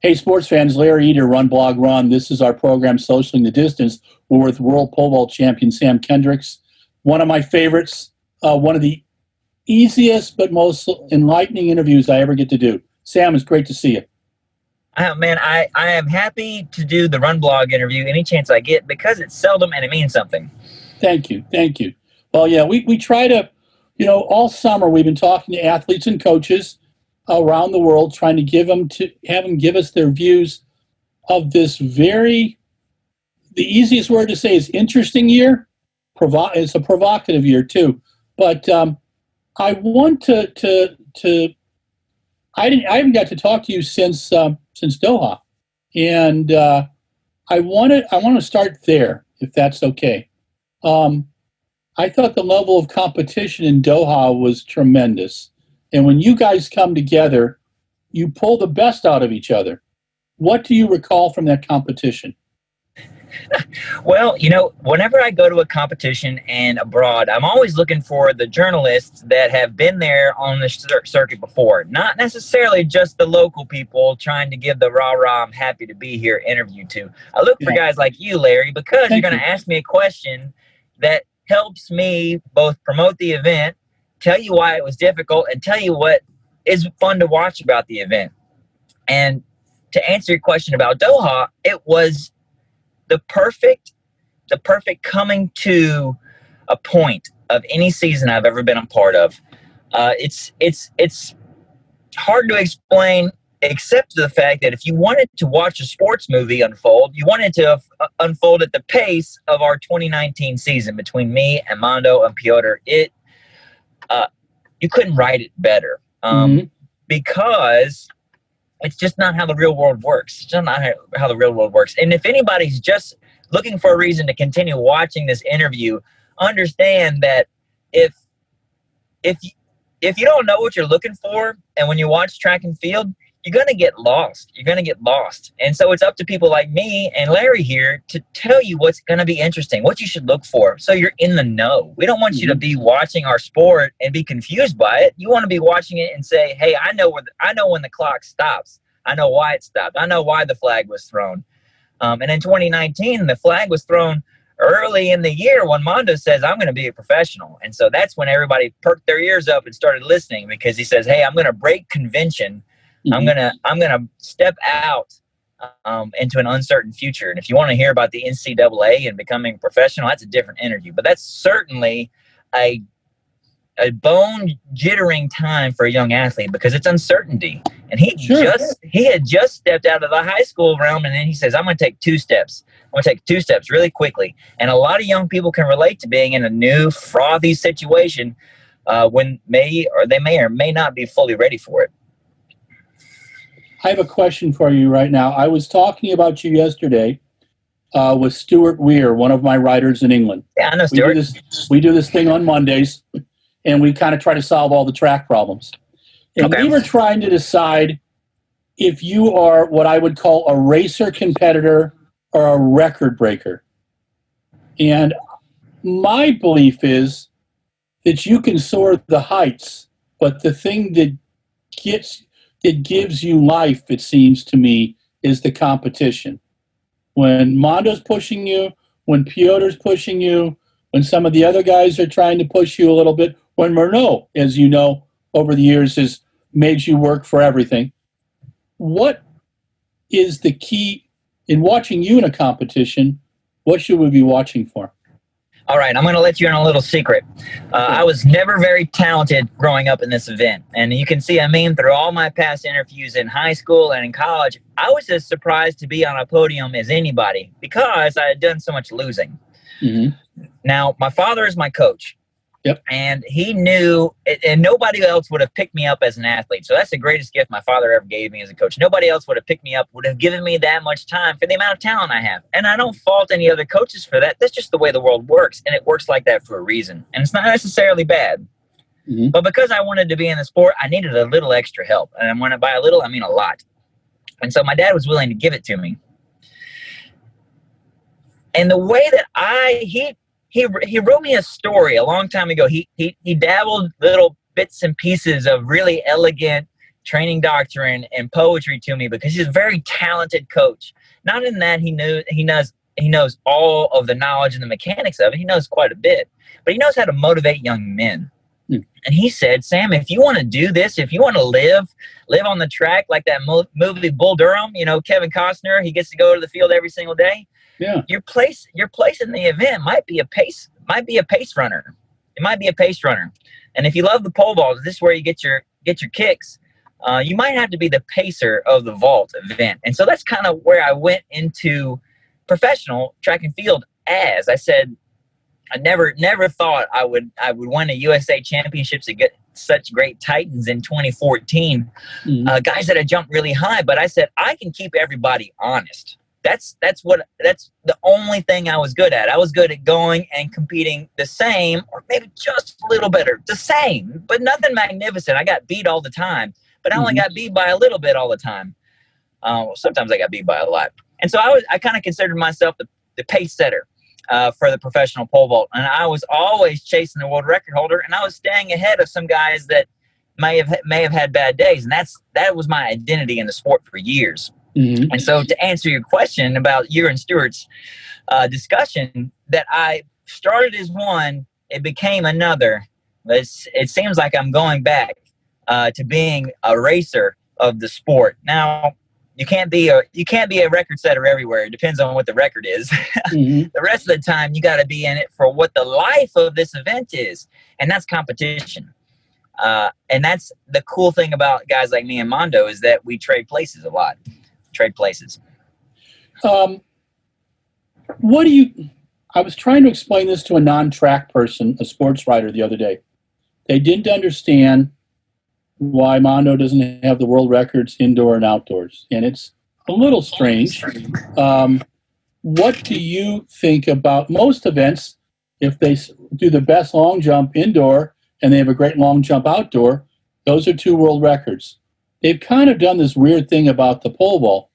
Hey, sports fans, Larry Eder, Run Blog Run. This is our program, Socialing the Distance. We're with World Pole Vault champion Sam Kendricks. One of my favorites, one of the easiest but most enlightening interviews I ever get to do. Sam, it's great to see you. Man, I am happy to do the Run Blog interview any chance I get because it's seldom and it means something. Thank you. Well, yeah, we try to, all summer we've been talking to athletes and coaches around the world, trying to have them give us their views of this the easiest word to say is interesting year. It's a provocative year too. But I want I haven't got to talk to you since Doha, and I want to start there if that's okay. I thought the level of competition in Doha was tremendous. And when you guys come together, you pull the best out of each other. What do you recall from that competition? Well, whenever I go to a competition and abroad, I'm always looking for the journalists that have been there on the circuit before. Not necessarily just the local people trying to give the rah-rah, I'm happy to be here interview to. I look for guys like you, Larry, because you're going to ask me a question that helps me both promote the event, tell you why it was difficult, and tell you what is fun to watch about the event. And to answer your question about Doha, it was the perfect coming to a point of any season I've ever been a part of. It's hard to explain, except the fact that if you wanted to watch a sports movie unfold, you wanted to unfold at the pace of our 2019 season between me and Mondo and Piotr. You couldn't write it better because it's just not how the real world works. It's just not how the real world works. And if anybody's just looking for a reason to continue watching this interview, understand that if you don't know what you're looking for, and when you watch track and field, you're going to get lost. And so it's up to people like me and Larry here to tell you what's going to be interesting, what you should look for, so you're in the know. We don't want you to be watching our sport and be confused by it. You want to be watching it and say, hey, I know when the clock stops. I know why it stopped. I know why the flag was thrown. And in 2019, the flag was thrown early in the year when Mondo says, I'm going to be a professional. And so that's when everybody perked their ears up and started listening, because he says, hey, I'm going to break convention. I'm gonna step out into an uncertain future. And if you want to hear about the NCAA and becoming a professional, that's a different interview. But that's certainly a bone-jittering time for a young athlete, because it's uncertainty. And he had just stepped out of the high school realm, and then he says, I'm going to take 2 steps. I'm going to take 2 steps really quickly. And a lot of young people can relate to being in a new, frothy situation when they may or may not be fully ready for it. I have a question for you right now. I was talking about you yesterday with Stuart Weir, one of my writers in England. Yeah, I know Stuart. We do this thing on Mondays, and we kind of try to solve all the track problems. And we were trying to decide if you are what I would call a racer competitor or a record breaker. And my belief is that you can soar the heights, but the thing that gives you life, it seems to me, is the competition. When Mondo's pushing you, when Piotr's pushing you, when some of the other guys are trying to push you a little bit, when Murnau, as you know, over the years has made you work for everything. What is the key in watching you in a competition? What should we be watching for? All right, I'm going to let you in a little secret. I was never very talented growing up in this event. And you can see, through all my past interviews in high school and in college, I was as surprised to be on a podium as anybody because I had done so much losing. Now, my father is my coach. Yep. And he knew, and nobody else would have picked me up as an athlete. So that's the greatest gift my father ever gave me as a coach. Nobody else would have picked me up, would have given me that much time for the amount of talent I have. And I don't fault any other coaches for that. That's just the way the world works. And it works like that for a reason. And it's not necessarily bad. But because I wanted to be in the sport, I needed a little extra help. And when I by a little, I mean a lot. And so my dad was willing to give it to me. And the way that he wrote me a story a long time ago. He dabbled little bits and pieces of really elegant training doctrine and poetry to me because he's a very talented coach. Not in that he knows all of the knowledge and the mechanics of it. He knows quite a bit, but he knows how to motivate young men. And he said, Sam, if you want to do this, if you want to live on the track like that movie Bull Durham, Kevin Costner, he gets to go to the field every single day. Yeah. Your place in the event might be a pace runner. It might be a pace runner. And if you love the pole vault, this is where you get your kicks. You might have to be the pacer of the vault event. And so that's kind of where I went into professional track and field. As I said, I never thought I would win a USA Championships and get such great titans in 2014, guys that had jumped really high. But I said, I can keep everybody honest. That's the only thing I was good at. I was good at going and competing the same, or maybe just a little better, the same, but nothing magnificent. I got beat all the time, but I only got beat by a little bit all the time. Sometimes I got beat by a lot. And so I kind of considered myself the pace setter for the professional pole vault. And I was always chasing the world record holder, and I was staying ahead of some guys that may have had bad days. And that was my identity in the sport for years. And so to answer your question about you and Stuart's discussion, that I started as one, it became another. It seems like I'm going back to being a racer of the sport. Now, you can't be a record setter everywhere. It depends on what the record is. The rest of the time, you got to be in it for what the life of this event is, and that's competition. And that's the cool thing about guys like me and Mondo, is that we trade places a lot. I was trying to explain this to a non-track person, a sports writer, the other day. They didn't understand why Mondo doesn't have the world records indoor and outdoors. And it's a little strange. What do you think about most events? If they do the best long jump indoor and they have a great long jump outdoor, those are 2 world records. They've kind of done this weird thing about the pole vault.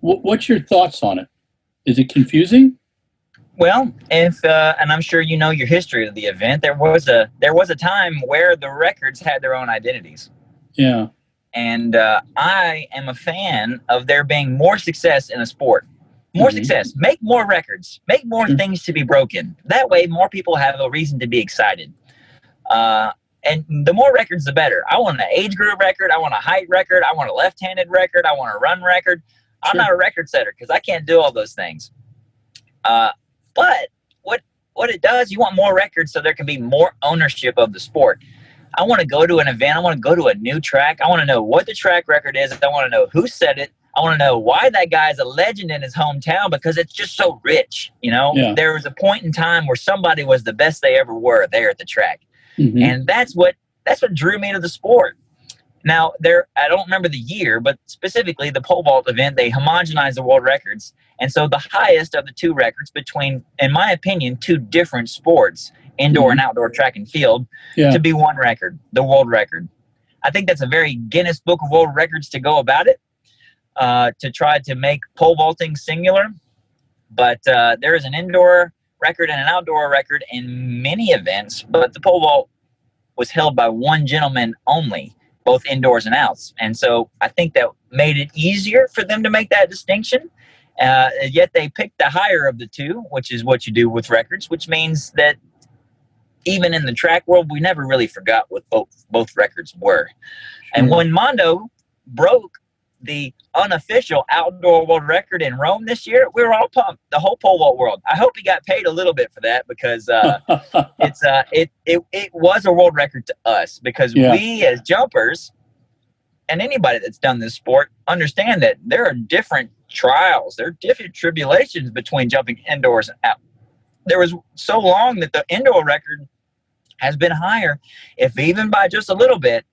What's your thoughts on it? Is it confusing? Well, and I'm sure you know your history of the event, there was a time where the records had their own identities. Yeah. And I am a fan of there being more success in a sport. More success. Make more records. Make more things to be broken. That way, more people have a reason to be excited. And the more records, the better. I want an age group record. I want a height record. I want a left-handed record. I want a run record. I'm not a record setter because I can't do all those things. But what it does, you want more records so there can be more ownership of the sport. I want to go to an event. I want to go to a new track. I want to know what the track record is. I want to know who set it. I want to know why that guy is a legend in his hometown, because it's just so rich. There was a point in time where somebody was the best they ever were there at the track. And that's what drew me to the sport. Now, I don't remember the year, but specifically the pole vault event, they homogenized the world records. And so the highest of the 2 records between, in my opinion, 2 different sports, indoor and outdoor track and field, to be 1 record, the world record. I think that's a very Guinness Book of World Records to go about it, to try to make pole vaulting singular. But there is an indoor record and an outdoor record in many events, but the pole vault was held by 1 gentleman only, both indoors and outs. And so I think that made it easier for them to make that distinction. Yet they picked the higher of the 2, which is what you do with records, which means that even in the track world, we never really forgot what both records were. And when Mondo broke the unofficial outdoor world record in Rome this year, we were all pumped, the whole pole vault world. I hope he got paid a little bit for that, because it was a world record to us, because we as jumpers and anybody that's done this sport understand that there are different trials, there are different tribulations between jumping indoors and out. There was so long that the indoor record has been higher, if even by just a little bit,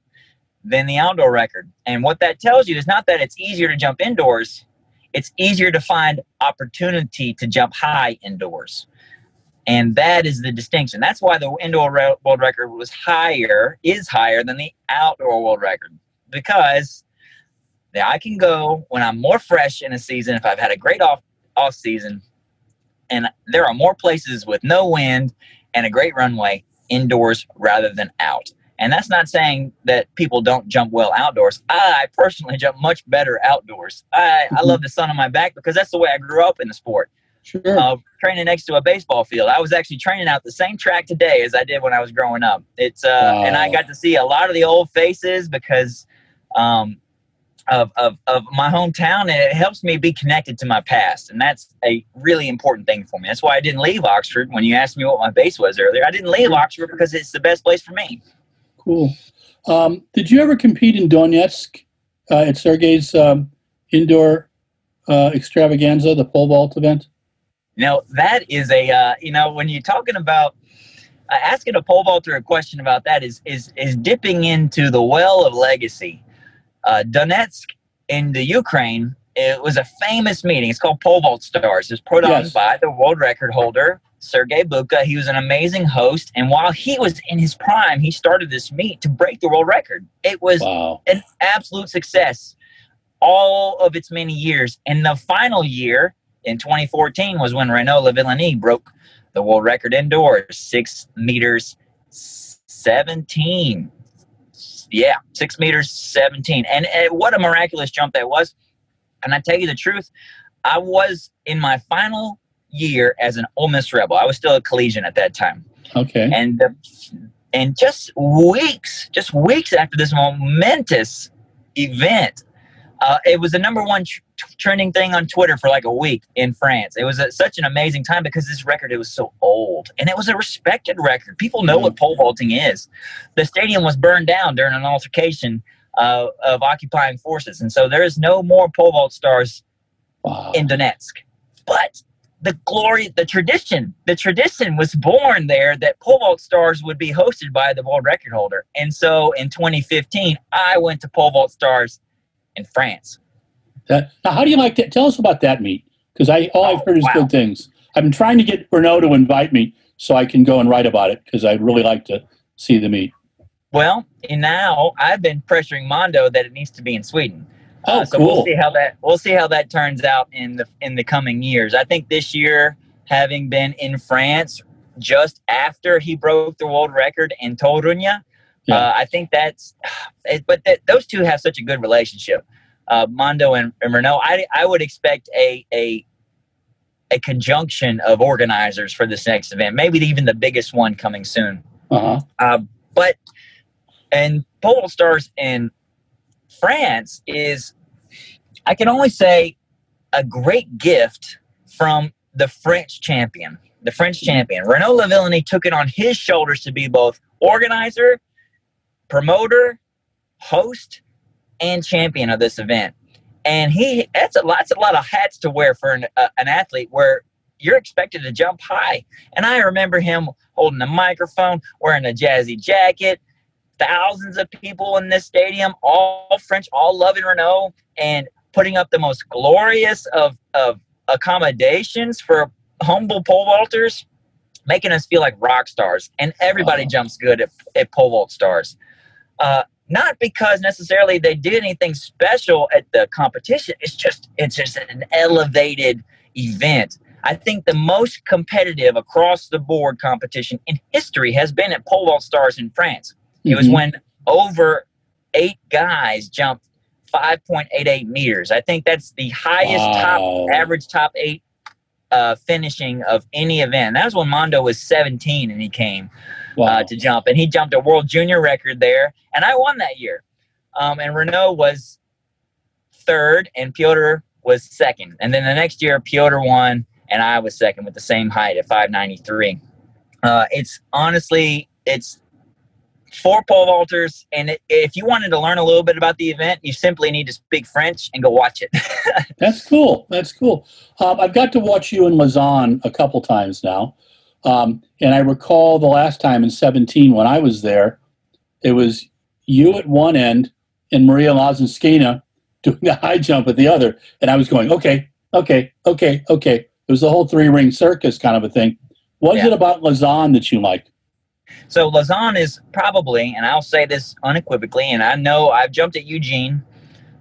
than the outdoor record. And what that tells you is not that it's easier to jump indoors, it's easier to find opportunity to jump high indoors. And that is the distinction. That's why the indoor world record is higher than the outdoor world record. Because I can go when I'm more fresh in a season, if I've had a great off season, and there are more places with no wind and a great runway indoors rather than out. And that's not saying that people don't jump well outdoors. I personally jump much better outdoors. I love the sun on my back because that's the way I grew up in the sport. Sure. Training next to a baseball field. I was actually training out the same track today as I did when I was growing up. It's and I got to see a lot of the old faces because of my hometown, and it helps me be connected to my past, and that's a really important thing for me. That's why I didn't leave Oxford when you asked me what my base was earlier. I didn't leave Oxford because it's the best place for me. Cool. Did you ever compete in Donetsk at Sergey's indoor extravaganza, the pole vault event? That is a when you're talking about asking a pole vaulter a question about that is dipping into the well of legacy. Donetsk in the Ukraine, it was a famous meeting. It's called Pole Vault Stars. It was put on by the world record holder, Sergey Bubka. He was an amazing host. And while he was in his prime, he started this meet to break the world record. It was an absolute success all of its many years. And the final year in 2014 was when Renaud Lavillenie broke the world record indoors, 6 meters 17. Yeah, 6 meters 17. And what a miraculous jump that was. And I tell you the truth, I was in my final year as an Ole Miss Rebel. I was still a collegian at that time. Okay. And just weeks after this momentous event, it was the #1 trending thing on Twitter for like a week in France. It was such an amazing time because this record, it was so old. And it was a respected record. People know what pole vaulting is. The stadium was burned down during an altercation of occupying forces. And so there is no more pole vault stars in Donetsk. But the tradition was born there that pole vault stars would be hosted by the world record holder. And so in 2015, I went to pole vault stars in France. Now, how do you like that? Tell us about that meet, because all I've heard is good things. I've been trying to get Renaud to invite me so I can go and write about it, because I'd really like to see the meet. Well, and now I've been pressuring Mondo that it needs to be in Sweden. So cool. We'll see how that turns out in the coming years. I think this year, having been in France just after he broke the world record in Torunia, I think that's it. But those two have such a good relationship. Mondo and Renaud, I would expect a conjunction of organizers for this next event, maybe even the biggest one coming soon. But pole vault stars in France is, I can only say, a great gift from the French champion. The French champion, Renaud Lavillenie, took it on his shoulders to be both organizer, promoter, host, and champion of this event. And that's a lot of hats to wear for an athlete, where you're expected to jump high. And I remember him holding a microphone, wearing a jazzy jacket, thousands of people in this stadium, all French, all loving Renaud, and putting up the most glorious of accommodations for humble pole vaulters, making us feel like rock stars. And everybody jumps good at pole vault stars. Not because necessarily they did anything special at the competition. It's just an elevated event. I think the most competitive across the board competition in history has been at pole vault stars in France. It was when over 8 guys jumped 5.88 meters. I think that's the highest average top 8 finishing of any event. And that was when Mondo was 17 and he came to jump. And he jumped a world junior record there. And I won that year. And Renaud was 3rd and Piotr was 2nd. And then the next year, Piotr won and I was 2nd with the same height at 5'93". It's for pole vaulters. And if you wanted to learn a little bit about the event, you simply need to speak French and go watch it. That's cool. I've got to watch you in Lausanne a couple times now. And I recall the last time in 2017 when I was there, it was you at one end and Maria Lazinskina doing the high jump at the other. And I was going, okay. It was the whole 3-ring circus kind of a thing. What is it about Lausanne that you like? So Lausanne is probably, and I'll say this unequivocally, and I know I've jumped at Eugene,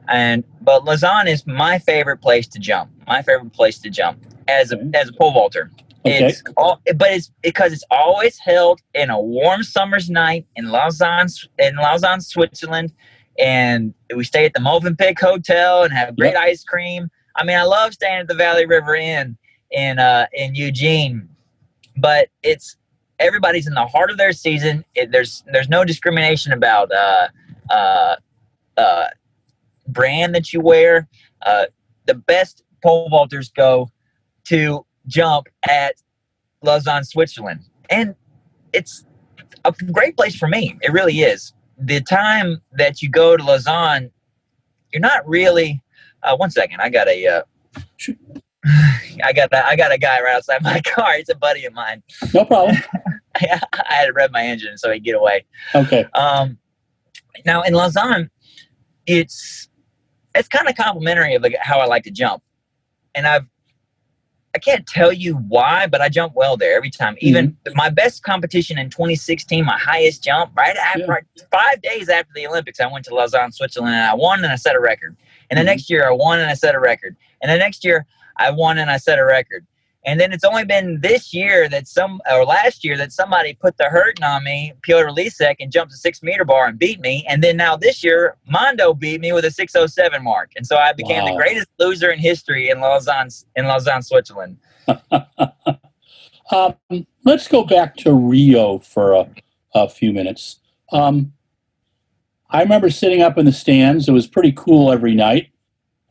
but Lausanne is my favorite place to jump. My favorite place to jump as a pole vaulter. Okay. But it's because it's always held in a warm summer's night in Lausanne, Switzerland, and we stay at the Movenpick Hotel and have great ice cream. I mean, I love staying at the Valley River Inn in Eugene, but everybody's in the heart of their season. There's no discrimination about brand that you wear. The best pole vaulters go to jump at Lausanne, Switzerland, and it's a great place for me. It really is. The time that you go to Lausanne, you're not really. One second, I got a guy right outside my car. It's a buddy of mine. No problem. I had to rev my engine so he'd get away. Okay. Now in Lausanne, it's kind of complimentary of how I like to jump, and I can't tell you why, but I jump well there every time. Even my best competition in 2016, my highest jump, right 5 days after the Olympics, I went to Lausanne, Switzerland, and I won and I set a record. And the next year I won and I set a record. And the next year I won and I set a record. And then it's only been last year that somebody put the hurting on me, Piotr Lisek, and jumped a 6 meter bar and beat me. And then now this year, Mondo beat me with a 6:07 mark. And so I became the greatest loser in history in Lausanne, Switzerland. Let's go back to Rio for a few minutes. I remember sitting up in the stands. It was pretty cool every night.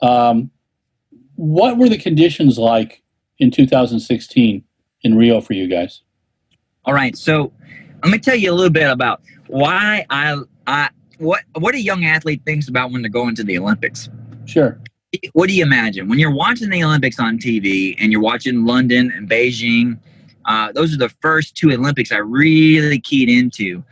What were the conditions like in 2016 in Rio for you guys? All right, so let me tell you a little bit about why what a young athlete thinks about when they're going to the Olympics. Sure. What do you imagine when you're watching the Olympics on TV and you're watching London and Beijing? Those are the first two Olympics I really keyed into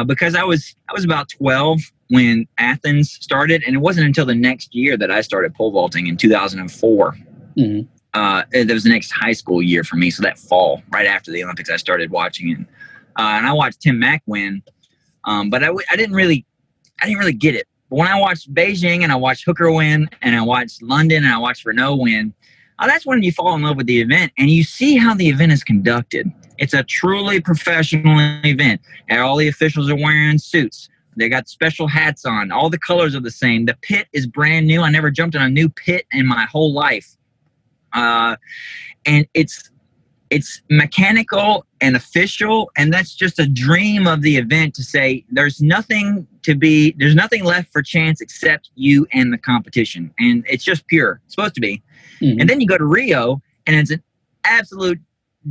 because I was about 12 when Athens started, and it wasn't until the next year that I started pole vaulting in 2004. Mm-hmm. That was the next high school year for me. So that fall, right after the Olympics, I started watching it. And I watched Tim Mack win. But I didn't really get it. But when I watched Beijing and I watched Hooker win and I watched London and I watched Renault win, that's when you fall in love with the event and you see how the event is conducted. It's a truly professional event. And all the officials are wearing suits. They got special hats on. All the colors are the same. The pit is brand new. I never jumped in a new pit in my whole life. And it's mechanical and official, and that's just a dream of the event to say there's nothing left for chance except you and the competition, and it's just pure. It's supposed to be. Mm-hmm. And then you go to Rio, and it's an absolute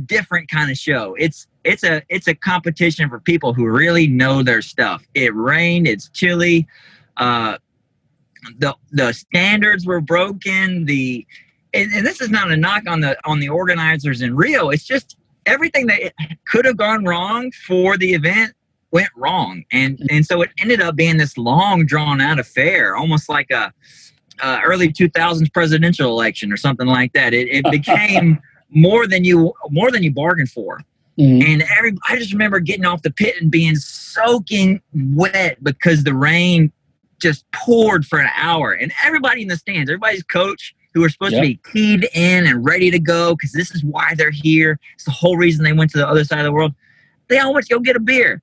different kind of show. It's a competition for people who really know their stuff. It rained. It's chilly. The standards were broken. And this is not a knock on the organizers in Rio. It's just everything that could have gone wrong for the event went wrong, and so it ended up being this long, drawn out affair, almost like a early 2000s presidential election or something like that. It became more than you bargained for. Mm-hmm. And I just remember getting off the pit and being soaking wet because the rain just poured for an hour, and everybody in the stands, everybody's coach, who are supposed to be keyed in and ready to go because this is why they're here. It's the whole reason they went to the other side of the world. They all went to go get a beer.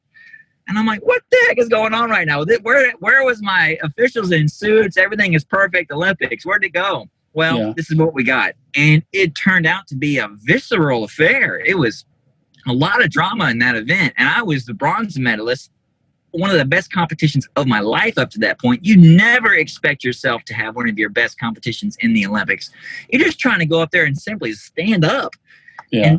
And I'm like, what the heck is going on right now? Where was my officials in suits? Everything is perfect. Olympics. Where'd it go? Well, this is what we got. And it turned out to be a visceral affair. It was a lot of drama in that event. And I was the bronze medalist. One of the best competitions of my life up to that point. You never expect yourself to have one of your best competitions in the Olympics. You're just trying to go up there and simply stand up. Yeah.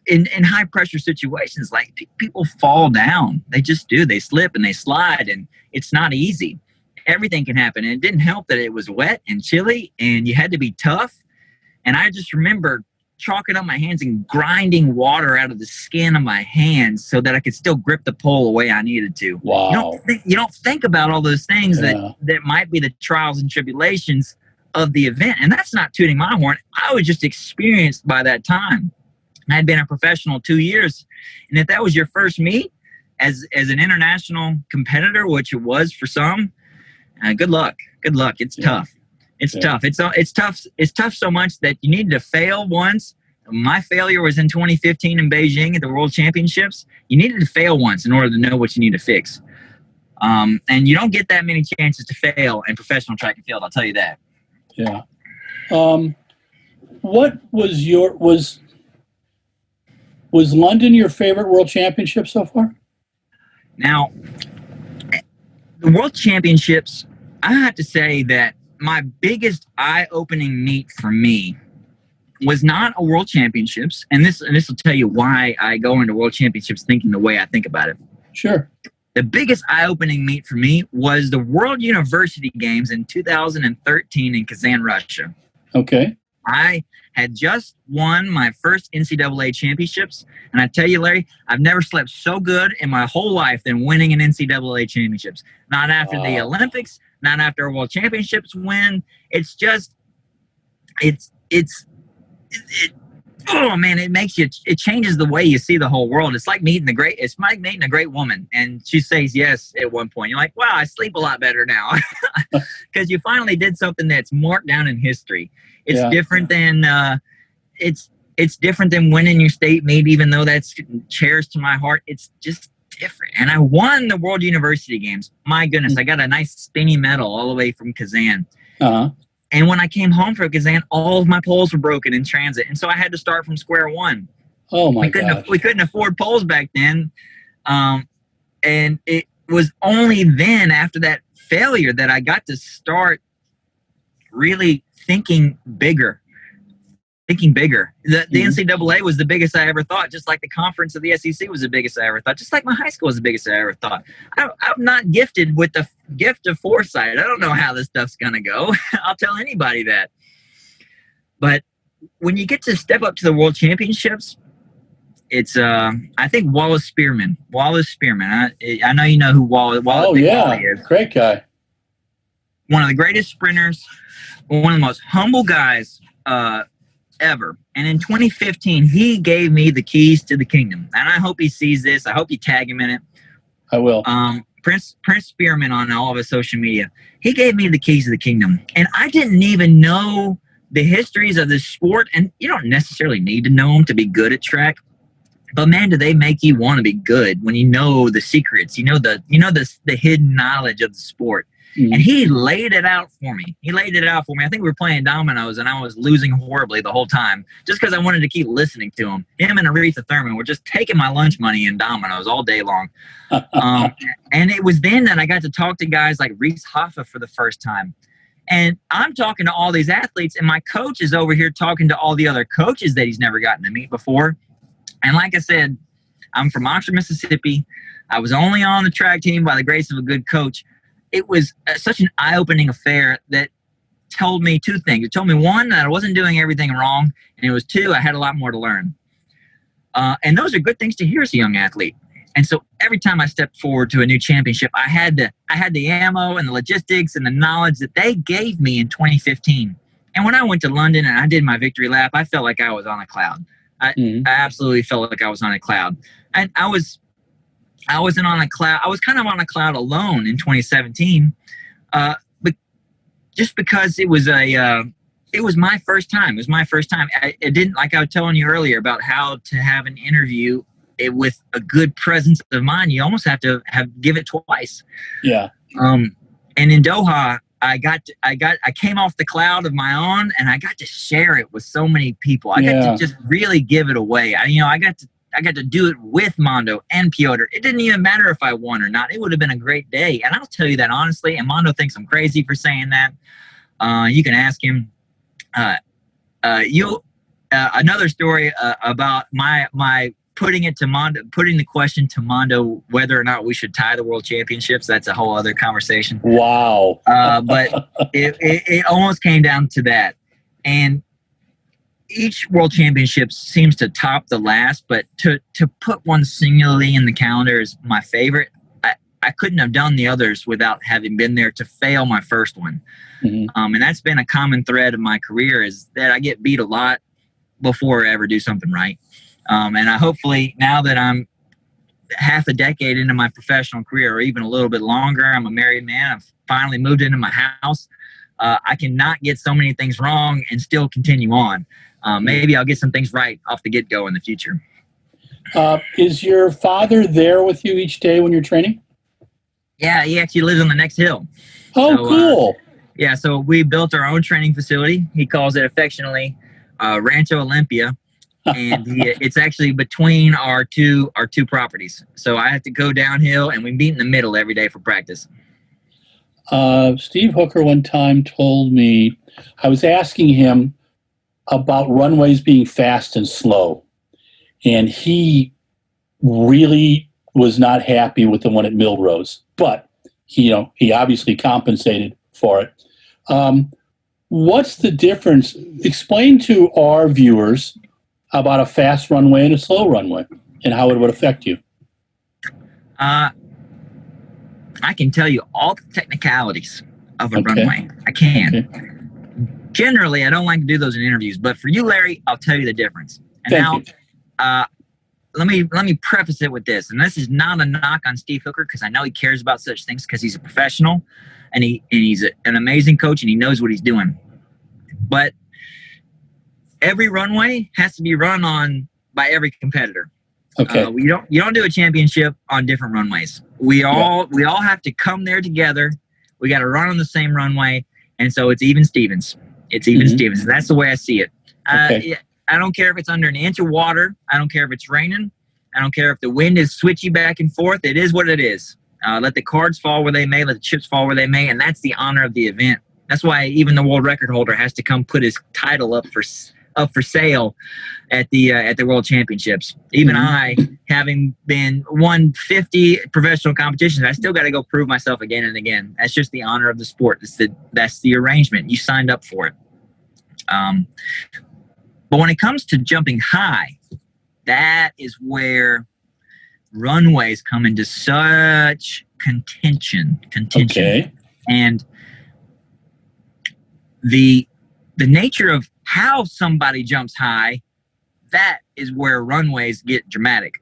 And in high pressure situations, like people fall down. They just do. They slip and they slide, and it's not easy. Everything can happen. And it didn't help that it was wet and chilly and you had to be tough. And I just remember chalking up my hands and grinding water out of the skin of my hands so that I could still grip the pole the way I needed to. Wow. You don't think about all those things that might be the trials and tribulations of the event. And that's not tooting my horn. I was just experienced by that time. I had been a professional 2 years. And if that was your first meet as an international competitor, which it was for some, good luck. Good luck. It's tough. It's tough. It's tough. It's tough so much that you need to fail once, my failure was in 2015 in Beijing at the World Championships. You needed to fail once in order to know what you need to fix. And you don't get that many chances to fail in professional track and field, I'll tell you that. Yeah. What was London your favorite World Championship so far? Now, the World Championships, I have to say that my biggest eye-opening meet for me was not a World Championships, and this will tell you why I go into World Championships thinking the way I think about it. Sure. The biggest eye-opening meet for me was the World University Games in 2013 in Kazan, Russia. Okay. I had just won my first NCAA championships, and I tell you, Larry, I've never slept so good in my whole life than winning an NCAA championships. Not after the Olympics, not after a World Championships win. It's just, oh man, it changes the way you see the whole world. It's like meeting a great woman, and she says yes at one point. You're like, wow, I sleep a lot better now because you finally did something that's marked down in history. It's different than it's different than winning your state meet, even though that's cherished to my heart. It's just different. And I won the World University Games. My goodness, I got a nice spinny medal all the way from Kazan. Uh-huh. And when I came home from Kazan, all of my poles were broken in transit. And so I had to start from square one. Oh, my God. We couldn't afford poles back then. And it was only then, after that failure, that I got to start really thinking bigger. The NCAA was the biggest I ever thought, just like the conference of the SEC was the biggest I ever thought, just like my high school was the biggest I ever thought. I'm not gifted with the gift of foresight. I don't know how this stuff's going to go. I'll tell anybody that. But when you get to step up to the World Championships, it's, I think Wallace Spearman. I know you know who Wallace is. Great guy. One of the greatest sprinters, one of the most humble guys ever. And in 2015, he gave me the keys to the kingdom. And I hope he sees this. I hope you tag him in it. I will. Prince Spearman on all of his social media. He gave me the keys to the kingdom. And I didn't even know the histories of this sport. And you don't necessarily need to know them to be good at track. But man, do they make you want to be good when you know the secrets, you know the hidden knowledge of the sport. Mm-hmm. And he laid it out for me. I think we were playing dominoes, and I was losing horribly the whole time just because I wanted to keep listening to him. Him and Aretha Thurman were just taking my lunch money in dominoes all day long. And it was then that I got to talk to guys like Reese Hoffa for the first time. And I'm talking to all these athletes, and my coach is over here talking to all the other coaches that he's never gotten to meet before. And like I said, I'm from Oxford, Mississippi. I was only on the track team by the grace of a good coach. It was such an eye-opening affair that told me two things. It told me, one, that I wasn't doing everything wrong, and it was two, I had a lot more to learn. And those are good things to hear as a young athlete. And so every time I stepped forward to a new championship, I had the ammo and the logistics and the knowledge that they gave me in 2015. And when I went to London and I did my victory lap, I felt like I was on a cloud. I absolutely felt like I was on a cloud. And I wasn't on a cloud. I was kind of on a cloud alone in 2017, but just because it was my first time. It was my first time. It didn't, like I was telling you earlier about how to have an interview with a good presence of mind. You almost have to give it twice. Yeah. And in Doha, I came off the cloud of my own, and I got to share it with so many people. I got to just really give it away. I got to do it with Mondo and Piotr. It didn't even matter if I won or not. It would have been a great day. And I'll tell you that honestly, and Mondo thinks I'm crazy for saying that. You can ask him. Another story about my putting the question to Mondo whether or not we should tie the World Championships. That's a whole other conversation. Wow. But it almost came down to that. And each World Championship seems to top the last, but to put one singularly in the calendar is my favorite. I couldn't have done the others without having been there to fail my first one. Mm-hmm. And that's been a common thread of my career, is that I get beat a lot before I ever do something right. And I hopefully, now that I'm half a decade into my professional career, or even a little bit longer, I'm a married man, I've finally moved into my house, I cannot get so many things wrong and still continue on. Maybe I'll get some things right off the get-go in the future. Is your father there with you each day when you're training? Yeah, he actually lives on the next hill. Oh, So, cool. Yeah, so we built our own training facility. He calls it affectionately Rancho Olympia, and it's actually between our two properties. So I have to go downhill, and we meet in the middle every day for practice. Steve Hooker one time told me, I was asking him about runways being fast and slow, and he really was not happy with the one at Millrose, but he obviously compensated for it. What's the difference? Explain to our viewers about a fast runway and a slow runway and how it would affect you. I can tell you all the technicalities of a runway. I can. Okay. Generally, I don't like to do those in interviews, but for you, Larry, I'll tell you the difference. And Thank you. Let me preface it with this, and this is not a knock on Steve Hooker, because I know he cares about such things because he's a professional, and he's an amazing coach, and he knows what he's doing. But every runway has to be run on by every competitor. Okay. You don't do a championship on different runways. We all have to come there together. We got to run on the same runway, and so it's even Stevens. It's even Stevens. And that's the way I see it. Okay. I don't care if it's under an inch of water. I don't care if it's raining. I don't care if the wind is switchy back and forth. It is what it is. Let the cards fall where they may. Let the chips fall where they may. And that's the honor of the event. That's why even the world record holder has to come put his title up for sale at the World Championships. Even I, having won 50 professional competitions, I still got to go prove myself again and again. That's just the honor of the sport. That's the arrangement. You signed up for it. But when it comes to jumping high, that is where runways come into such contention. Okay. And the nature of how somebody jumps high, that is where runways get dramatic,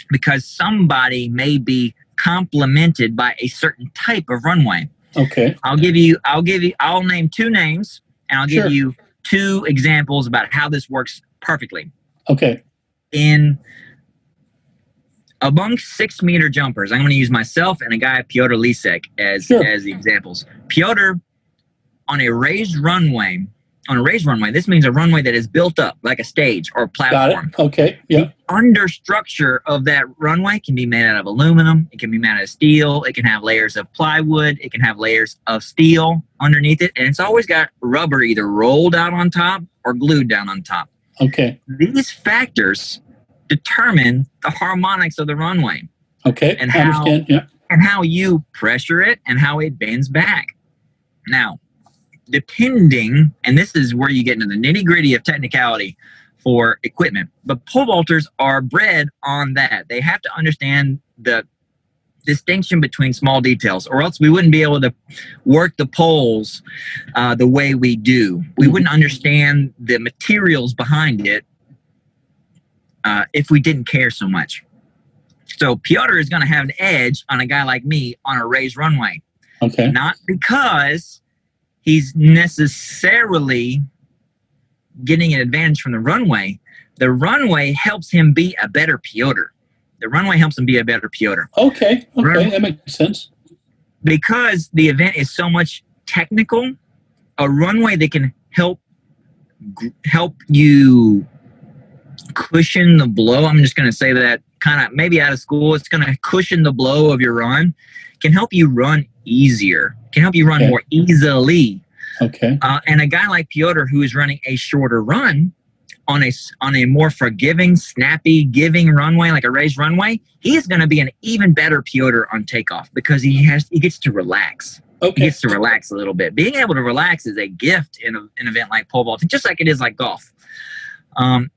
because somebody may be complimented by a certain type of runway. Okay. I'll name two names, and I'll give you two examples about how this works perfectly. Okay. Among 6-meter jumpers, I'm going to use myself and a guy, Piotr Lisek, as the examples. Piotr, on a raised runway, this means a runway that is built up like a stage or a platform. Got it. Okay. Yeah. The understructure of that runway can be made out of aluminum. It can be made out of steel. It can have layers of plywood. It can have layers of steel underneath it. And it's always got rubber either rolled out on top or glued down on top. Okay. These factors determine the harmonics of the runway. Okay. And I understand. Yeah. And how you pressure it and how it bends back. Now, depending, and this is where you get into the nitty-gritty of technicality for equipment, but pole vaulters are bred on that. They have to understand the distinction between small details, or else we wouldn't be able to work the poles the way we do. We wouldn't understand the materials behind it if we didn't care so much. So Piotr is going to have an edge on a guy like me on a raised runway. Okay. Not because he's necessarily getting an advantage from the runway. The runway helps him be a better Piotr. Okay. That makes sense. Because the event is so much technical, a runway that can help you cushion the blow. I'm just going to say that kind of maybe out of school. It's going to cushion the blow of your run. Can help you run easier. Can help you run more easily. Okay. And a guy like Piotr, who is running a shorter run on a more forgiving, snappy, giving runway, like a raised runway, he is going to be an even better Piotr on takeoff because he gets to relax. Okay. He gets to relax a little bit. Being able to relax is a gift in an event like pole vaulting, just like it is like golf.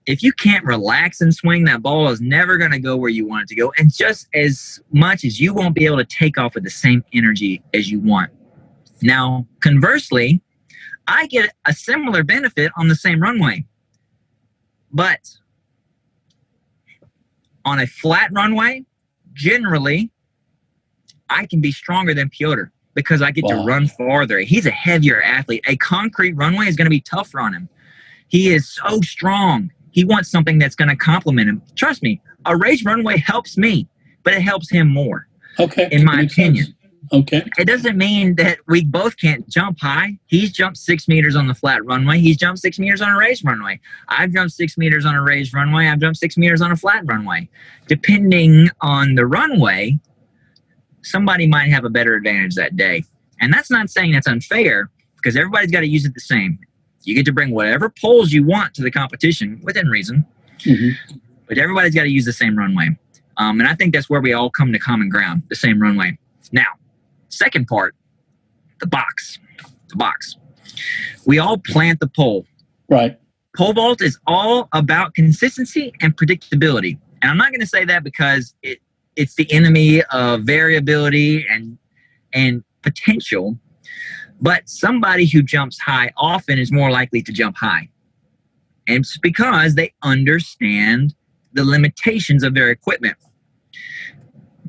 If you can't relax and swing, that ball is never going to go where you want it to go. And just as much as you won't be able to take off with the same energy as you want. Now, conversely, I get a similar benefit on the same runway. But on a flat runway, generally, I can be stronger than Piotr because I get to run farther. He's a heavier athlete. A concrete runway is going to be tougher on him. He is so strong. He wants something that's going to complement him. Trust me, a raised runway helps me, but it helps him more. Okay. In my opinion. Sense. Okay. It doesn't mean that we both can't jump high. He's jumped 6 meters on the flat runway. He's jumped 6 meters on a raised runway. I've jumped 6 meters on a raised runway. I've jumped 6 meters on a flat runway. Depending on the runway, somebody might have a better advantage that day. And that's not saying that's unfair, because everybody's got to use it the same. You get to bring whatever poles you want to the competition within reason, but everybody's got to use the same runway. And I think that's where we all come to common ground, the same runway. Now, second part, the box. The box. We all plant the pole. Right. Pole vault is all about consistency and predictability. And I'm not going to say that because it's the enemy of variability and potential. But somebody who jumps high often is more likely to jump high. And it's because they understand the limitations of their equipment.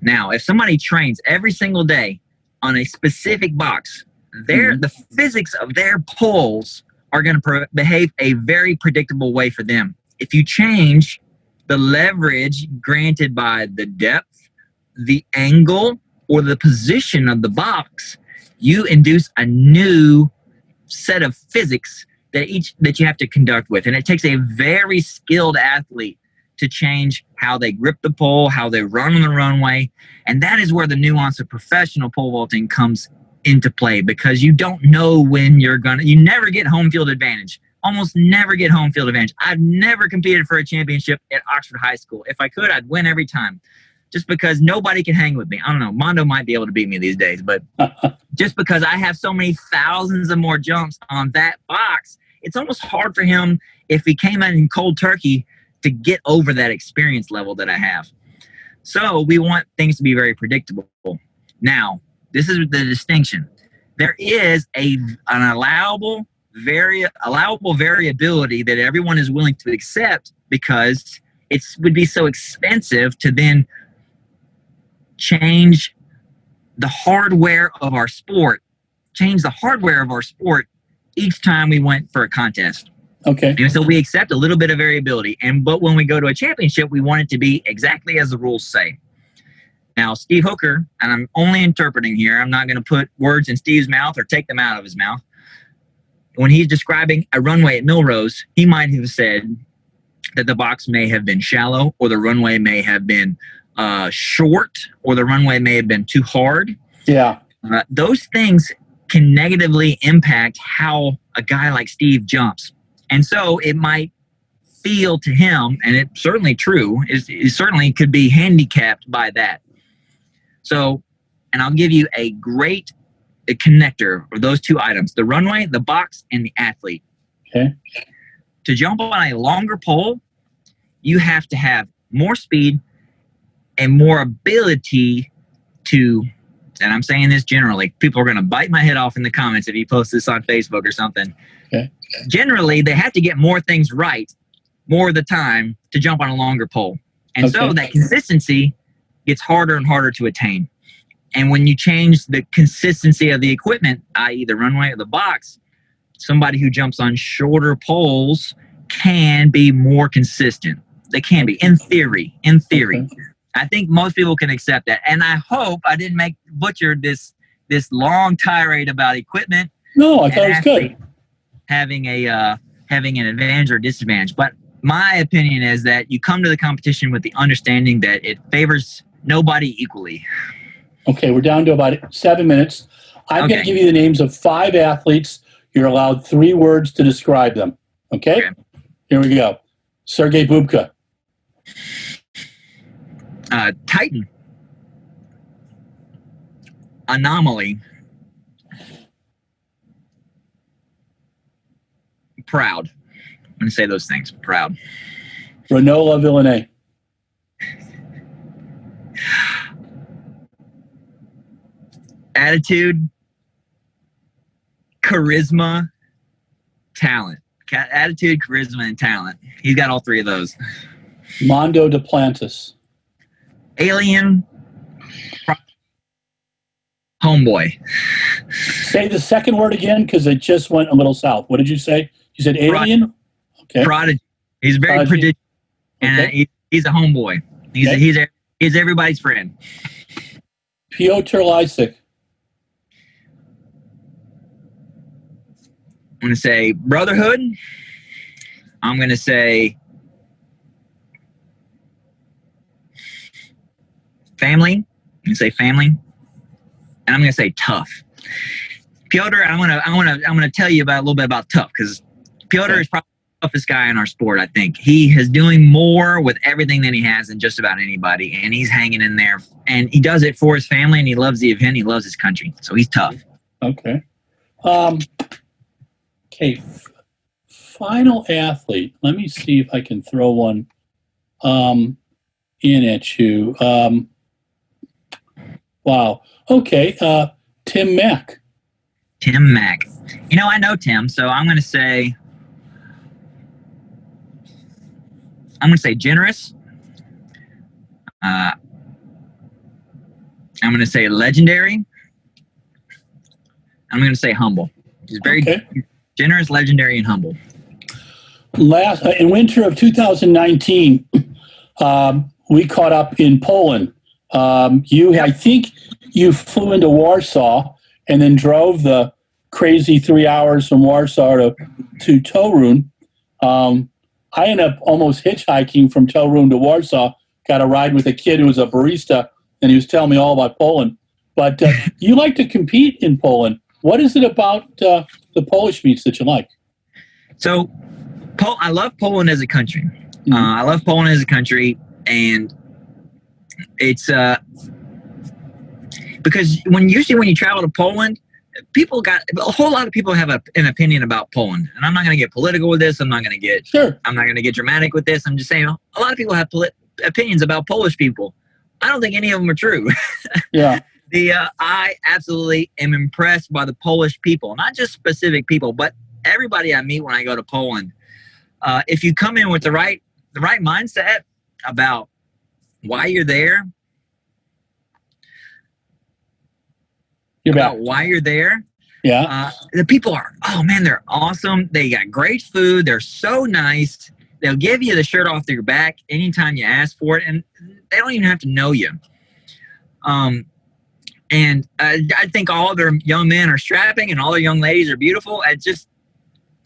Now, if somebody trains every single day on a specific box, the physics of their poles are going to behave a very predictable way for them. If you change the leverage granted by the depth, the angle, or the position of the box, you induce a new set of physics that you have to conduct with. And it takes a very skilled athlete to change how they grip the pole, how they run on the runway. And that is where the nuance of professional pole vaulting comes into play, because you don't know when you never get home field advantage. Almost never get home field advantage. I've never competed for a championship at Oxford High School. If I could, I'd win every time. Just because nobody can hang with me. I don't know. Mondo might be able to beat me these days, but just because I have so many thousands of more jumps on that box, it's almost hard for him, if he came in cold turkey, to get over that experience level that I have. So we want things to be very predictable. Now, this is the distinction. There is an allowable variability that everyone is willing to accept, because it would be so expensive to then change the hardware of our sport each time we went for a contest. Okay. And so we accept a little bit of variability. But when we go to a championship, we want it to be exactly as the rules say. Now, Steve Hooker, and I'm only interpreting here, I'm not going to put words in Steve's mouth or take them out of his mouth. When he's describing a runway at Millrose, he might have said that the box may have been shallow, or the runway may have been short, or the runway may have been too hard. Yeah. Those things can negatively impact how a guy like Steve jumps. And so it might feel to him, and it's certainly true, it certainly could be handicapped by that. So, and I'll give you a great connector of those two items: the runway, the box, and the athlete. Okay. To jump on a longer pole, you have to have more speed and more ability to, and I'm saying this generally, people are going to bite my head off in the comments if you post this on Facebook or something. Okay. Generally, they have to get more things right more of the time to jump on a longer pole. And so that consistency gets harder and harder to attain. And when you change the consistency of the equipment, i.e. the runway or the box, somebody who jumps on shorter poles can be more consistent. They can be, in theory. Okay. I think most people can accept that. And I hope I didn't butcher this long tirade about equipment. No, I thought it was good. Having an advantage or disadvantage. But my opinion is that you come to the competition with the understanding that it favors nobody equally. Okay, we're down to about 7 minutes. I'm going to give you the names of 5 athletes. You're allowed 3 words to describe them. Okay? Here we go. Sergey Bubka. Titan. Anomaly. Proud. I'm going to say those things. Proud. Renola Villeneuve. Attitude, charisma, talent. Attitude, charisma, and talent. He's got all 3 of those. Mondo Duplantis. Alien. Homeboy. Say the second word again, because it just went a little south. What did you say? You said alien? Prodigy. He's very prodigious, and he's a homeboy. He's everybody's friend. Piotr Lysik. I'm going to say brotherhood. I'm going to say family. I'm going to say family, and I'm going to say tough. Piotr, I'm going to tell you about a little bit about tough, because Piotr is probably the toughest guy in our sport. I think he is doing more with everything than he has than just about anybody, and he's hanging in there. And he does it for his family, and he loves the event. He loves his country, so he's tough. Okay. Okay. Final athlete. Let me see if I can throw one in at you. Wow. Okay. Tim Mack. Tim Mack. You know, I know Tim, so I'm going to say generous. I'm going to say legendary. I'm going to say humble. He's very generous, legendary, and humble. In winter of 2019, we caught up in Poland. I think you flew into Warsaw and then drove the crazy 3 hours from Warsaw to Torun. I ended up almost hitchhiking from Torun to Warsaw. Got a ride with a kid who was a barista, and he was telling me all about Poland. But you like to compete in Poland. What is it about the Polish meets that you like? So, I love Poland as a country. I love Poland as a country, and it's because when you travel to Poland, a whole lot of people have an opinion about Poland, and I'm not going to get political with this. I'm not going to get dramatic with this. I'm just saying a lot of people have opinions about Polish people. I don't think any of them are true. Yeah. I absolutely am impressed by the Polish people, not just specific people, but everybody I meet when I go to Poland. If you come in with the right mindset about why you're there, yeah. The people are, oh man, they're awesome. They got great food. They're so nice. They'll give you the shirt off your back anytime you ask for it, and they don't even have to know you. And I think all their young men are strapping, and all their young ladies are beautiful.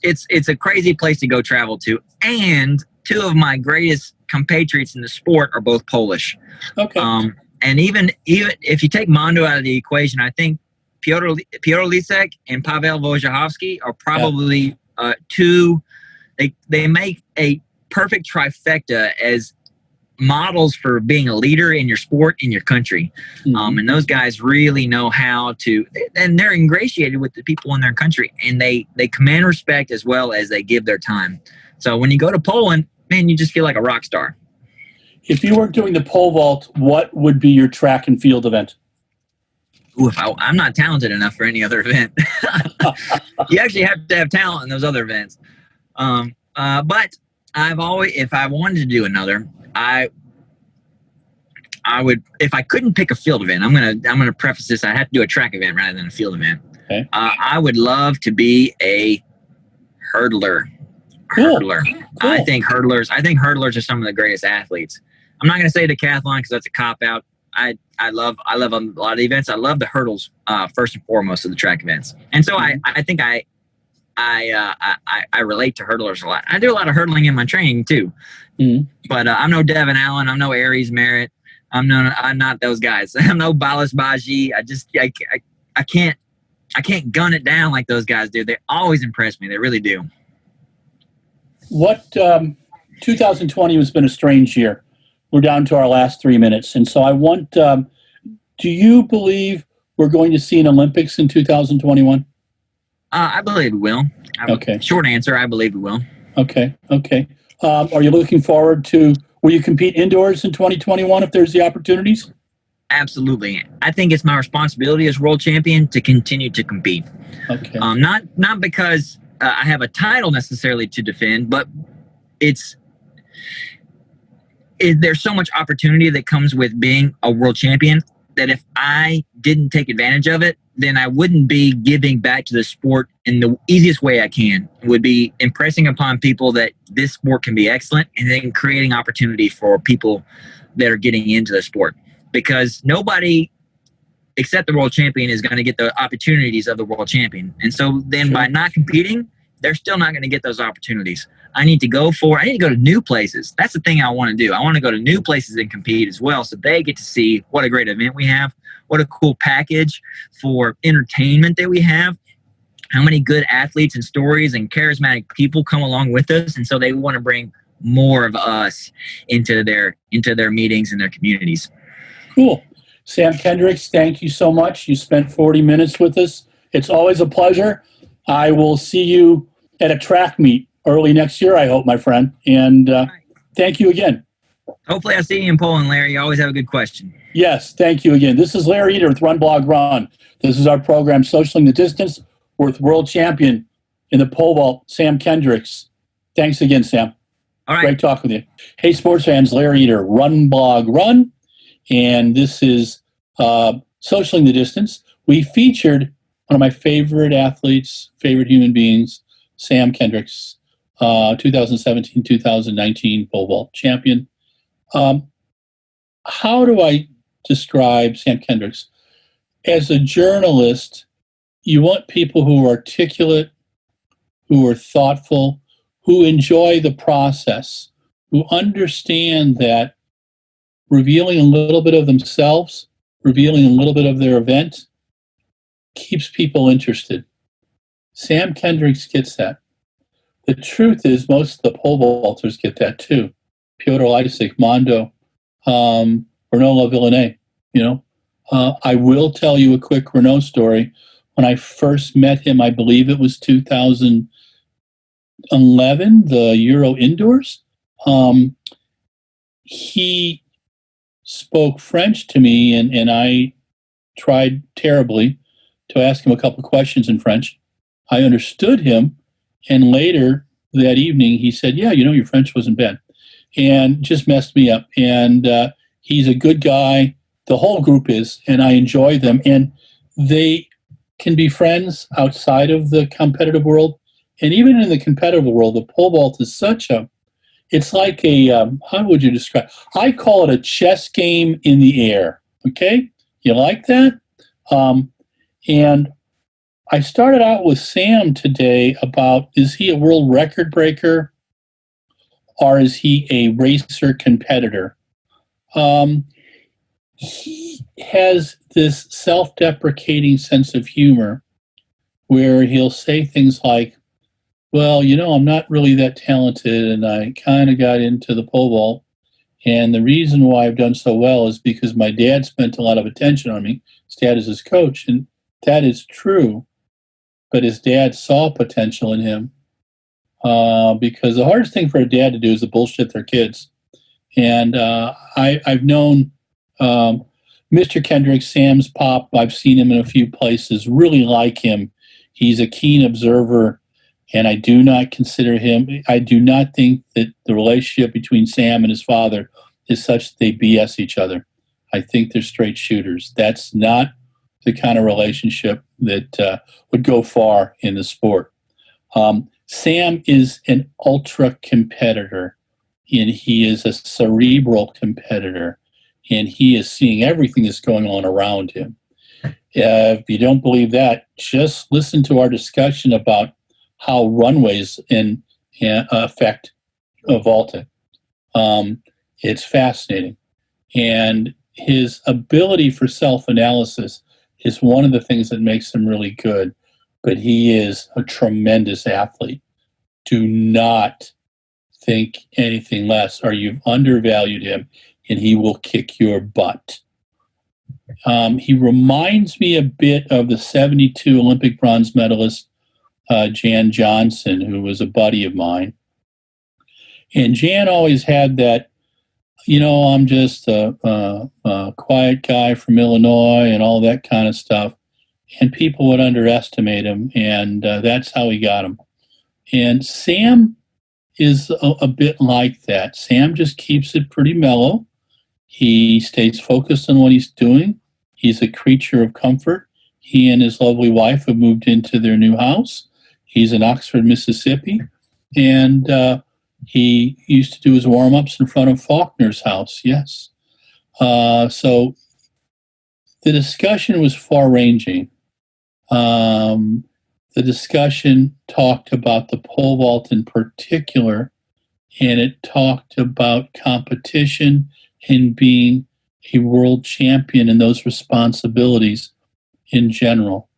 It's a crazy place to go travel to. And two of my greatest compatriots in the sport are both Polish. Okay. And even if you take Mondo out of the equation, I think Piotr Lisek and Paweł Wojciechowski are probably two. They make a perfect trifecta as models for being a leader in your sport, in your country. And those guys really know how to, and they're ingratiated with the people in their country, and they command respect as well as they give their time. So when you go to Poland, man, you just feel like a rock star. If you weren't doing the pole vault, what would be your track and field event? Ooh, I'm not talented enough for any other event. You actually have to have talent in those other events. But I've always, if I wanted to do another, I would, if I couldn't pick a field event, I'm gonna preface this. I have to do a track event rather than a field event. Okay. I would love to be a hurdler. Cool. Hurdler. Cool. I think hurdlers are some of the greatest athletes. I'm not gonna say decathlon because that's a cop out. I love a lot of events. I love the hurdles first and foremost of the track events, and so I think I relate to hurdlers a lot. I do a lot of hurdling in my training too. But I'm no Devin Allen. I'm no Aries Merritt. I'm not those guys. I'm no Balas Baji. I can't gun it down like those guys do. They always impress me. They really do. 2020 has been a strange year. We're down to our last 3 minutes. And so I want, do you believe we're going to see an Olympics in 2021? I believe we will. Okay. Short answer, I believe we will. Okay. Are you looking forward to, will you compete indoors in 2021 if there's the opportunities? Absolutely. I think it's my responsibility as world champion to continue to compete. Okay. Not because I have a title necessarily to defend, but there's so much opportunity that comes with being a world champion. that if I didn't take advantage of it, then I wouldn't be giving back to the sport in the easiest way I can. It would be impressing upon people that this sport can be excellent, and then creating opportunities for people that are getting into the sport. Because nobody except the world champion is going to get the opportunities of the world champion. And so then by not competing, they're still not going to get those opportunities. I need to go to new places. That's the thing I want to do. I want to go to new places and compete as well, so they get to see what a great event we have, what a cool package for entertainment that we have, how many good athletes and stories and charismatic people come along with us. And so they want to bring more of us into their meetings and their communities. Cool. Sam Kendricks, thank you so much. You spent 40 minutes with us. It's always a pleasure. I will see you at a track meet early next year, I hope, my friend. And thank you again. Hopefully I'll see you in Poland, Larry. You always have a good question. Yes, thank you again. This is Larry Eder with RunBlogRun. This is our program, Socialing the Distance, with world champion in the pole vault, Sam Kendricks. Thanks again, Sam. All right. Great talking with you. Hey, sports fans, Larry Eder, RunBlogRun. And this is Socialing the Distance. We featured one of my favorite athletes, favorite human beings, Sam Kendricks, 2017-2019 pole vault champion. How do I describe Sam Kendricks? As a journalist, you want people who are articulate, who are thoughtful, who enjoy the process, who understand that revealing a little bit of themselves, revealing a little bit of their event, keeps people interested. Sam Kendricks gets that. The truth is, most of the pole vaulters get that too. Piotr Lysik, Mondo, Renaud Lavillenie, I will tell you a quick Renaud story. When I first met him, I believe it was 2011, the Euro Indoors. He spoke French to me, and I tried terribly to ask him a couple of questions in French. I understood him, and later that evening he said, yeah, your French wasn't bad, and just messed me up. And he's a good guy. The whole group is, and I enjoy them. And they can be friends outside of the competitive world. And even in the competitive world, the pole vault is it's like how would you describe? I call it a chess game in the air. Okay? You like that? And I started out with Sam today about, is he a world record breaker or is he a racer competitor? He has this self-deprecating sense of humor where he'll say things like, well, I'm not really that talented, and I kind of got into the pole vault, and the reason why I've done so well is because my dad spent a lot of attention on me. His dad is his coach, and that is true, but his dad saw potential in him, because the hardest thing for a dad to do is to bullshit their kids. And I've known Mr. Kendricks, Sam's pop. I've seen him in a few places, really like him. He's a keen observer, and I do not think that the relationship between Sam and his father is such that they BS each other. I think they're straight shooters. That's not the kind of relationship that would go far in the sport. Sam is an ultra competitor, and he is a cerebral competitor, and he is seeing everything that's going on around him. If you don't believe that, just listen to our discussion about how runways affect vaulting. It's fascinating. And his ability for self-analysis is one of the things that makes him really good. But he is a tremendous athlete. Do not think anything less, or you've undervalued him, and he will kick your butt. He reminds me a bit of the 72 Olympic bronze medalist Jan Johnson, who was a buddy of mine. And Jan always had that, I'm just a quiet guy from Illinois and all that kind of stuff. And people would underestimate him, and that's how he got him. And Sam is a bit like that. Sam just keeps it pretty mellow. He stays focused on what he's doing. He's a creature of comfort. He and his lovely wife have moved into their new house. He's in Oxford, Mississippi, and he used to do his warm-ups in front of Faulkner's house, yes. So the discussion was far-ranging. The discussion talked about the pole vault in particular, and it talked about competition and being a world champion and those responsibilities in general.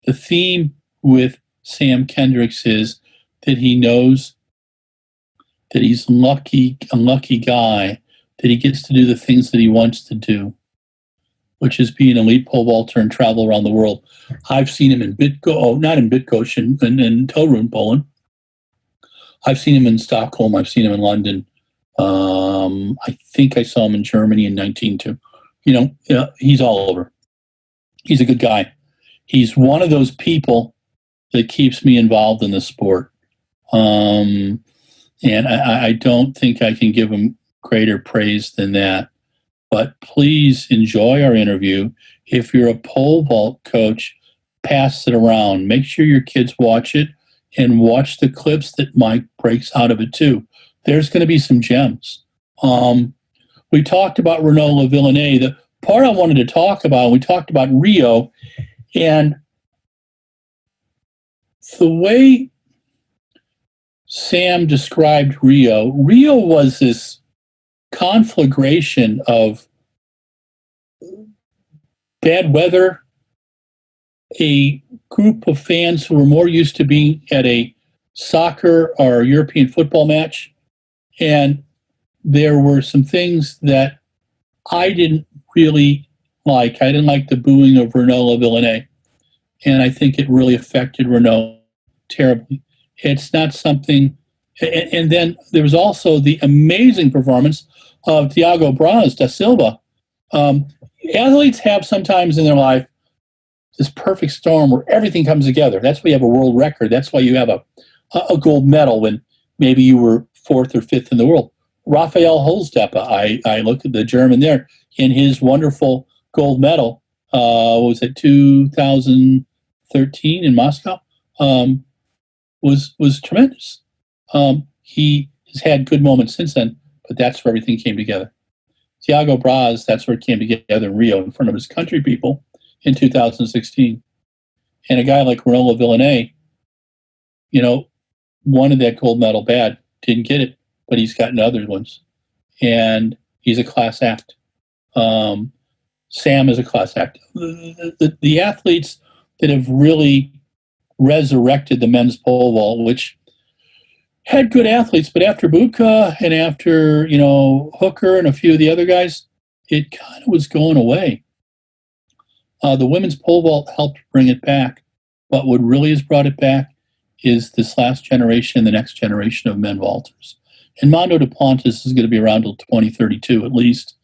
The theme with Sam Kendricks is that he knows that he's a lucky guy, that he gets to do the things that he wants to do, which is be an elite pole vaulter and travel around the world. I've seen him in not in Bydgoszcz, in Torun, Poland. I've seen him in Stockholm. I've seen him in London. I think I saw him in Germany in 1992. He's all over. He's a good guy. He's one of those people that keeps me involved in the sport. And I don't think I can give him greater praise than that. But please enjoy our interview. If you're a pole vault coach, pass it around. Make sure your kids watch it and watch the clips that Mike breaks out of it too. There's going to be some gems. We talked about Renaud Lavillenie. The part I wanted to talk about, we talked about Rio, and the way Sam described Rio was this conflagration of bad weather, a group of fans who were more used to being at a soccer or European football match, and there were some things that I didn't really like. I didn't like the booing of Renaud Lavillenie, and I think it really affected Renaud terribly. It's not something. And then there was also the amazing performance of Tiago Braz da Silva. Athletes have sometimes in their life this perfect storm where everything comes together. That's why you have a world record. That's why you have a gold medal when maybe you were fourth or fifth in the world. Raphael Holzdeppe, I looked at the German there, in his wonderful gold medal, was it 2013 in Moscow, was tremendous. He has had good moments since then, but that's where everything came together. Tiago Braz, that's where it came together in Rio in front of his country people in 2016. And a guy like Renaud Lavillenie, wanted that gold medal bad, didn't get it, but he's gotten other ones. And he's a class act. Sam is a class act. The athletes that have really resurrected the men's pole vault, which had good athletes, but after Bubka and after, Hooker and a few of the other guys, it kind of was going away. The women's pole vault helped bring it back, but what really has brought it back is this last generation, the next generation of men vaulters. And Mondo Duplantis is going to be around till 2032 at least,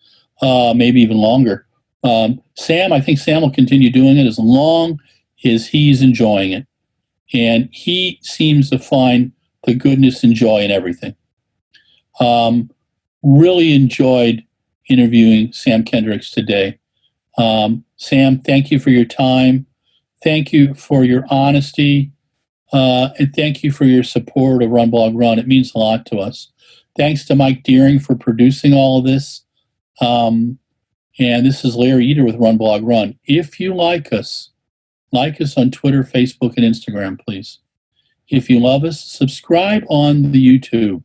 maybe even longer. Sam, I think Sam will continue doing it as long as he's enjoying it. And he seems to find the goodness and joy in everything. Really enjoyed interviewing Sam Kendricks today. Sam, thank you for your time. Thank you for your honesty. And thank you for your support of RunBlogRun. It means a lot to us. Thanks to Mike Deering for producing all of this. And this is Larry Eder with RunBlogRun. If you like us on Twitter, Facebook, and Instagram, please. If you love us, subscribe on the YouTube.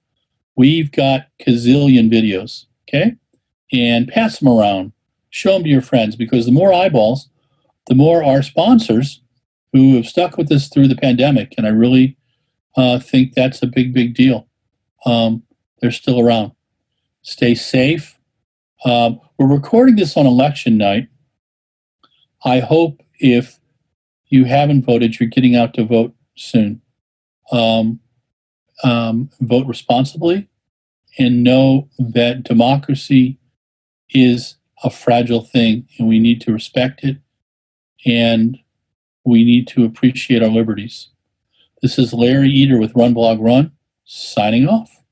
We've got gazillion videos, okay? And pass them around. Show them to your friends, because the more eyeballs, the more our sponsors who have stuck with us through the pandemic, and I really think that's a big, big deal. They're still around. Stay safe. We're recording this on election night. I hope if you haven't voted, you're getting out to vote soon. Vote responsibly and know that democracy is a fragile thing, and we need to respect it, and we need to appreciate our liberties. This is Larry Eder with RunBlogRun, signing off.